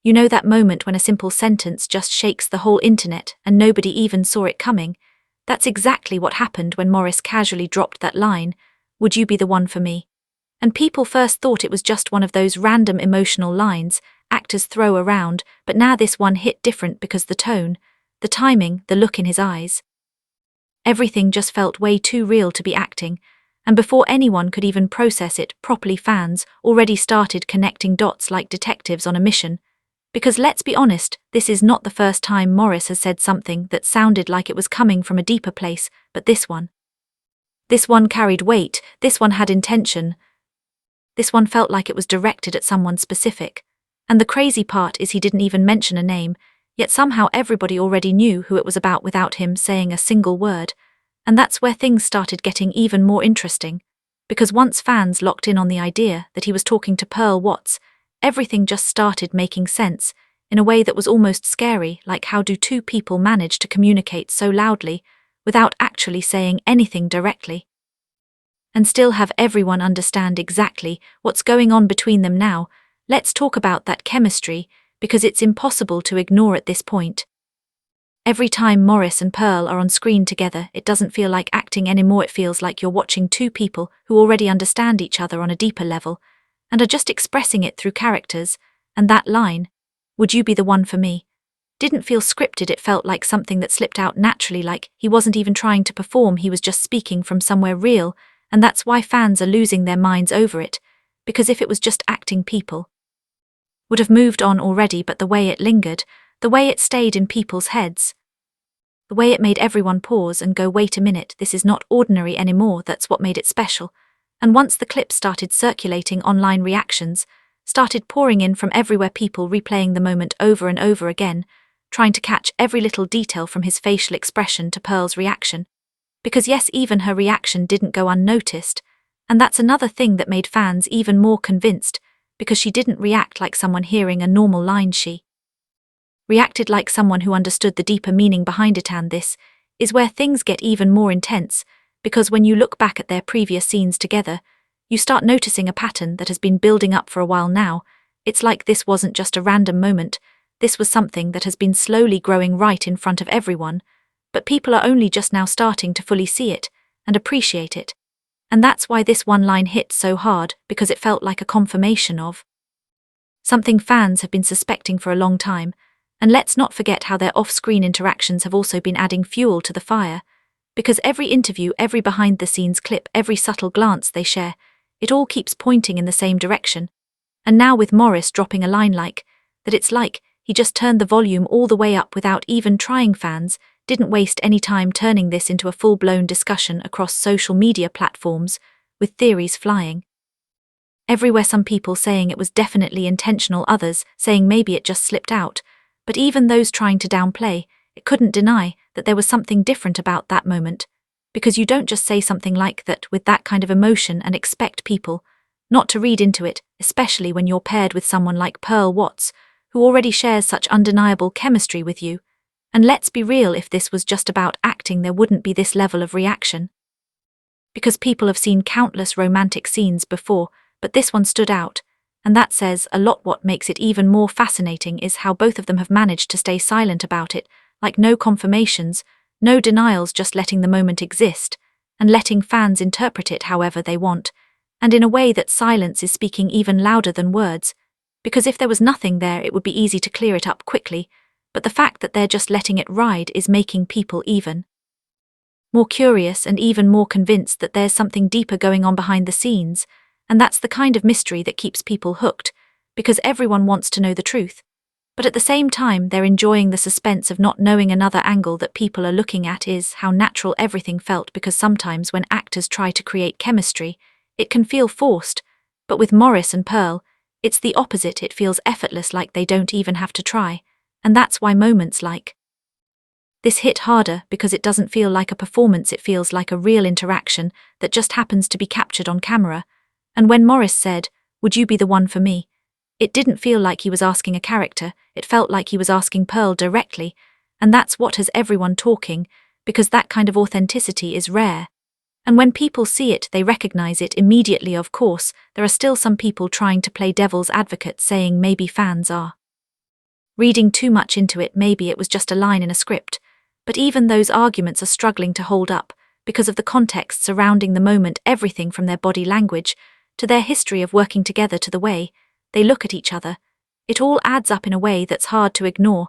You know that moment when a simple sentence just shakes the whole internet and nobody even saw it coming? That's exactly what happened when Maurice casually dropped that line, "Would you be the one for me?" And people first thought it was just one of those random emotional lines actors throw around, but now this one hit different because the tone, the timing, the look in his eyes. Everything just felt way too real to be acting, and before anyone could even process it properly, fans already started connecting dots like detectives on a mission. Because let's be honest, this is not the first time Maurice has said something that sounded like it was coming from a deeper place, but this one. This one carried weight, this one had intention. This one felt like it was directed at someone specific. And the crazy part is he didn't even mention a name, yet somehow everybody already knew who it was about without him saying a single word. And that's where things started getting even more interesting. Because once fans locked in on the idea that he was talking to Pearl Watts, everything just started making sense, in a way that was almost scary, like how do two people manage to communicate so loudly, without actually saying anything directly? And still have everyone understand exactly what's going on between them now. Let's talk about that chemistry, because it's impossible to ignore at this point. Every time Maurice and Pearl are on screen together, it doesn't feel like acting anymore, it feels like you're watching two people who already understand each other on a deeper level, and are just expressing it through characters. And that line, "Would you be the one for me?" didn't feel scripted, it felt like something that slipped out naturally, like he wasn't even trying to perform, he was just speaking from somewhere real, and that's why fans are losing their minds over it, because if it was just acting, people would have moved on already, but the way it lingered, the way it stayed in people's heads, the way it made everyone pause and go, wait a minute, this is not ordinary anymore, that's what made it special. And once the clip started circulating, online reactions started pouring in from everywhere, people replaying the moment over and over again, trying to catch every little detail from his facial expression to Pearl's reaction. Because yes, even her reaction didn't go unnoticed, and that's another thing that made fans even more convinced, because she didn't react like someone hearing a normal line, she reacted like someone who understood the deeper meaning behind it. And this is where things get even more intense, because when you look back at their previous scenes together, you start noticing a pattern that has been building up for a while now. It's like this wasn't just a random moment, this was something that has been slowly growing right in front of everyone, but people are only just now starting to fully see it and appreciate it. And that's why this one line hit so hard, because it felt like a confirmation of something fans have been suspecting for a long time. And let's not forget how their off-screen interactions have also been adding fuel to the fire, because every interview, every behind-the-scenes clip, every subtle glance they share, it all keeps pointing in the same direction. And now with Maurice dropping a line like that, it's like he just turned the volume all the way up without even trying. Fans didn't waste any time turning this into a full-blown discussion across social media platforms, with theories flying everywhere, some people saying it was definitely intentional, others saying maybe it just slipped out. But even those trying to downplay it couldn't deny that there was something different about that moment, because you don't just say something like that with that kind of emotion and expect people not to read into it, especially when you're paired with someone like Pearl Watts, who already shares such undeniable chemistry with you. And let's be real, if this was just about acting, there wouldn't be this level of reaction. Because people have seen countless romantic scenes before, but this one stood out, and that says a lot. What makes it even more fascinating is how both of them have managed to stay silent about it, like no confirmations, no denials, just letting the moment exist, and letting fans interpret it however they want, and in a way that silence is speaking even louder than words, because if there was nothing there it would be easy to clear it up quickly, but the fact that they're just letting it ride is making people even more curious and even more convinced that there's something deeper going on behind the scenes. And that's the kind of mystery that keeps people hooked, because everyone wants to know the truth. But at the same time, they're enjoying the suspense of not knowing. Another angle that people are looking at is how natural everything felt, because sometimes when actors try to create chemistry, it can feel forced. But with Maurice and Pearl, it's the opposite, it feels effortless, like they don't even have to try. And that's why moments like this hit harder, because it doesn't feel like a performance, it feels like a real interaction that just happens to be captured on camera. And when Maurice said, "Would you be the one for me?" it didn't feel like he was asking a character, it felt like he was asking Pearl directly, and that's what has everyone talking, because that kind of authenticity is rare. And when people see it, they recognize it immediately. Of course, there are still some people trying to play devil's advocate, saying maybe fans are Reading too much into it, maybe it was just a line in a script, but even those arguments are struggling to hold up because of the context surrounding the moment, everything from their body language to their history of working together to the way they look at each other. It all adds up in a way that's hard to ignore,